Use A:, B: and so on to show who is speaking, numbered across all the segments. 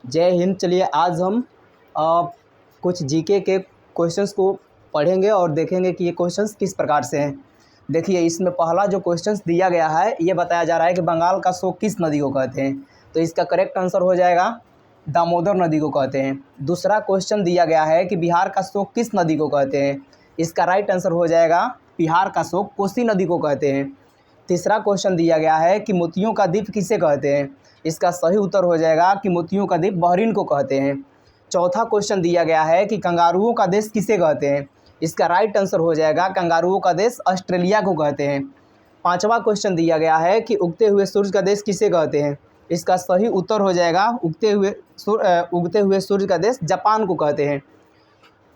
A: जय हिंद। चलिए आज हम कुछ जीके के क्वेश्चंस को पढ़ेंगे और देखेंगे कि ये क्वेश्चंस किस प्रकार से हैं। देखिए इसमें पहला जो क्वेश्चंस दिया गया है ये बताया जा रहा है कि बंगाल का शोक किस नदी को कहते हैं, तो इसका करेक्ट आंसर हो जाएगा दामोदर नदी को कहते हैं। दूसरा क्वेश्चन दिया गया है कि बिहार का शोक किस नदी को कहते हैं, इसका राइट आंसर हो जाएगा बिहार का शोक कोसी नदी को कहते हैं। तीसरा क्वेश्चन दिया गया है कि मोतियों का द्वीप किसे कहते हैं, इसका सही उत्तर हो जाएगा कि मोतियों का द्वीप बहरीन को कहते हैं। चौथा क्वेश्चन दिया गया है कि कंगारुओं का देश किसे कहते हैं, इसका राइट आंसर हो जाएगा कंगारुओं का देश ऑस्ट्रेलिया को कहते हैं। पांचवा क्वेश्चन दिया गया है कि उगते हुए सूरज का देश किसे कहते हैं, इसका सही उत्तर हो जाएगा उगते हुए सूरज का देश जापान को कहते हैं।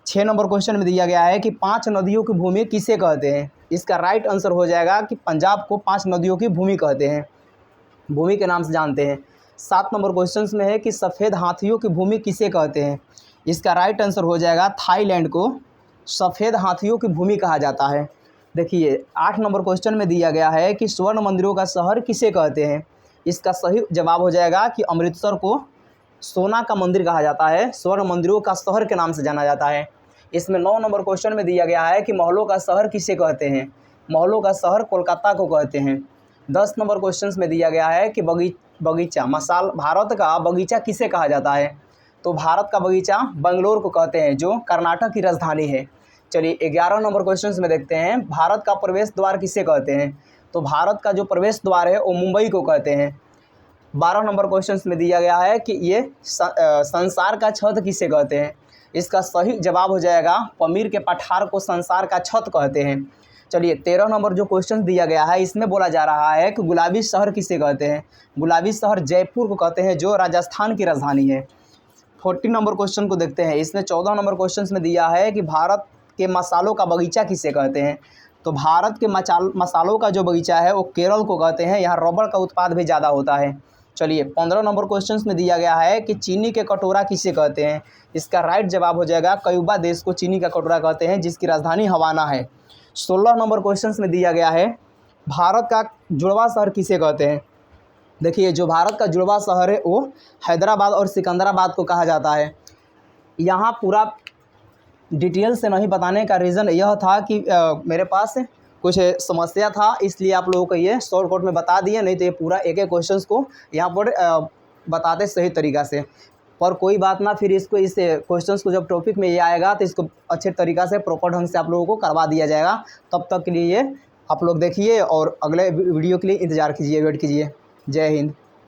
A: 6 नंबर क्वेश्चन में दिया गया है कि 5 नदियों की भूमि किसे कहते हैं, इसका राइट आंसर हो जाएगा कि पंजाब को 5 नदियों की भूमि कहते हैं, भूमि के नाम से जानते हैं। 7 नंबर क्वेश्चन में है कि सफ़ेद हाथियों की भूमि किसे कहते हैं, इसका राइट आंसर हो जाएगा थाईलैंड को सफ़ेद हाथियों की भूमि कहा जाता है। देखिए 8 नंबर क्वेश्चन में दिया गया है कि स्वर्ण मंदिरों का शहर किसे कहते हैं, इसका सही जवाब हो जाएगा कि अमृतसर को सोना का मंदिर कहा जाता है, स्वर्ण मंदिरों का शहर के नाम से जाना जाता है। इसमें 9 नंबर क्वेश्चन में दिया गया है कि महलों का शहर किसे कहते हैं, महलों का शहर कोलकाता को कहते हैं। 10 नंबर क्वेश्चन में दिया गया है कि बगीचा मसाल भारत का बगीचा किसे कहा जाता है, तो भारत का बगीचा बेंगलोर को कहते हैं जो कर्नाटक की राजधानी है। चलिए 11 नंबर क्वेश्चन में देखते हैं भारत का प्रवेश द्वार किसे कहते हैं, तो भारत का जो प्रवेश द्वार है वो मुंबई को कहते हैं। 12 नंबर क्वेश्चन में दिया गया है कि ये संसार का छत किसे कहते हैं, इसका सही जवाब हो जाएगा पमीर के पठार को संसार का छत कहते हैं। चलिए 13 नंबर जो क्वेश्चन दिया गया है इसमें बोला जा रहा है कि गुलाबी शहर किसे कहते हैं, गुलाबी शहर जयपुर को कहते हैं जो राजस्थान की राजधानी है। 14 नंबर क्वेश्चन को देखते हैं, इसमें 14 नंबर क्वेश्चन में दिया है कि भारत के मसालों का बगीचा किसे कहते हैं, तो भारत के मसालों का जो बगीचा है वो केरल को कहते हैं, यहाँ रबड़ का उत्पाद भी ज़्यादा होता है। चलिए 15 नंबर क्वेश्चन में दिया गया है कि चीनी के कटोरा किसे कहते हैं, इसका राइट जवाब हो जाएगा क्यूबा देश को चीनी का कटोरा कहते हैं जिसकी राजधानी हवाना है। 16 नंबर क्वेश्चन में दिया गया है भारत का जुड़वा शहर किसे कहते हैं। देखिए जो भारत का जुड़वा शहर है वो हैदराबाद और सिकंदराबाद को कहा जाता है। यहाँ पूरा डिटेल से नहीं बताने का रीज़न यह था कि मेरे पास कुछ समस्या था, इसलिए आप लोगों को ये शॉर्टकट में बता दिए, नहीं तो ये पूरा एक एक क्वेश्चन को यहाँ पर बताते सही तरीक़ा से। पर कोई बात ना, फिर इसको इस क्वेश्चंस को जब टॉपिक में ये आएगा तो इसको अच्छे तरीक़ा से प्रॉपर ढंग से आप लोगों को करवा दिया जाएगा। तब तक के लिए आप लोग देखिए और अगले वीडियो के लिए इंतज़ार कीजिए, वेट कीजिए। जय हिंद।